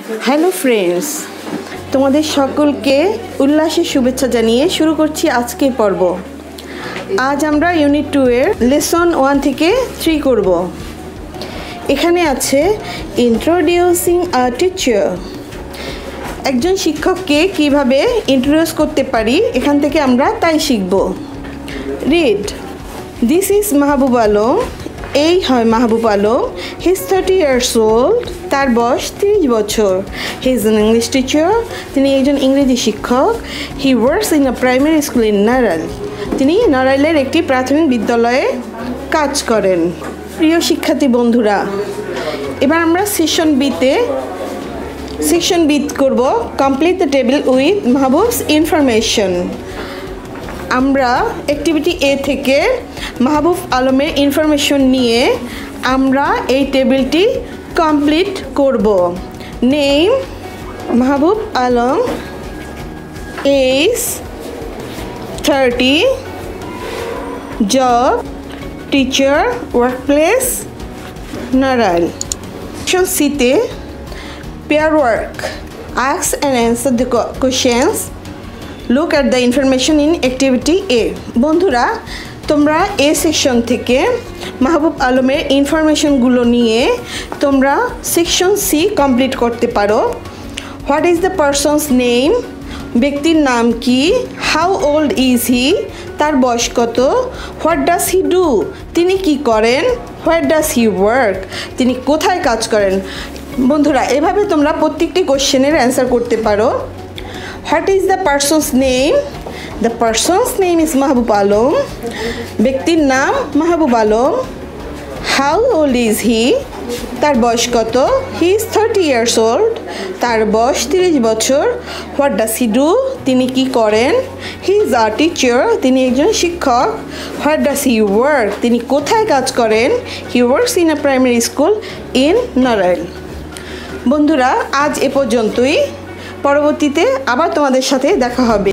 Hello friends, তোমাদের সকলকে উল্লাসের শুভেচ্ছা জানিয়ে শুরু করছি আজকের পর্ব। আজ আমরা ইউনিট 2 এর লেসন 1 থেকে 3 করব। এখানে আছে ইন্ট্রোডিউসিং আ টিচার। একজন শিক্ষককে কিভাবে ইন্ট্রোডিউস করতে পারি, এখান থেকে আমরা তাই শিখব। Read, this is Mahbub Alam. এই হয় Mahbub Alam. He is 30 years old। তার বয়স 30 বছর। He is an English teacher. তিনি একজন ইংরেজি শিক্ষক। He works in a primary school in Narail. তিনি নারাইলের একটি প্রাথমিক বিদ্যালয়ে কাজ করেন। প্রিয় শিক্ষার্থী বন্ধুরা, এবার আমরা সেকশন বি করব, complete the table with Mahbub's information. আমরা অ্যাক্টিভিটি এ থেকে মাহবুব আলমের ইনফরমেশন নিয়ে আমরা এই টেবিলটি কমপ্লিট করব। Name Mahbub Alam, age 30, job teacher, workplace Narail. Section সিতে pair work, ask and answer the questions. Look at the information in activity A. বন্ধুরা, তোমরা এ সেকশন থেকে মাহবুব আলমের ইনফরমেশনগুলো নিয়ে তোমরা সেকশন সি কমপ্লিট করতে পারো। What is the person's name, ব্যক্তির নাম কি। হাউ ওল্ড ইজ হি, তার বয়স কত। হোয়াট ডাজ হি ডু, তিনি কি করেন। হোয়াট ডাজ হি ওয়ার্ক, তিনি কোথায় কাজ করেন। বন্ধুরা, এভাবে তোমরা প্রত্যেকটি কোশ্চেনের অ্যান্সার করতে পারো। What is the person's name, the person's name is Mahbub Alam. ব্যক্তির নাম Mahbub Alam. How old is he, তার বয়স কত। হি ইজ 30 years old, তার বয়স 30 বছর। হোয়াট ডাজ হি ডু, তিনি কি করেন। হি ইজ আ টিচার, তিনি একজন শিক্ষক। হোয়াট ডাজ হি ওয়ার্ক, তিনি কোথায় কাজ করেন। He works in a primary school in Narail. বন্ধুরা, আজ এ পর্যন্তই। পরবর্তীতে আবার তোমাদের সাথে দেখা হবে।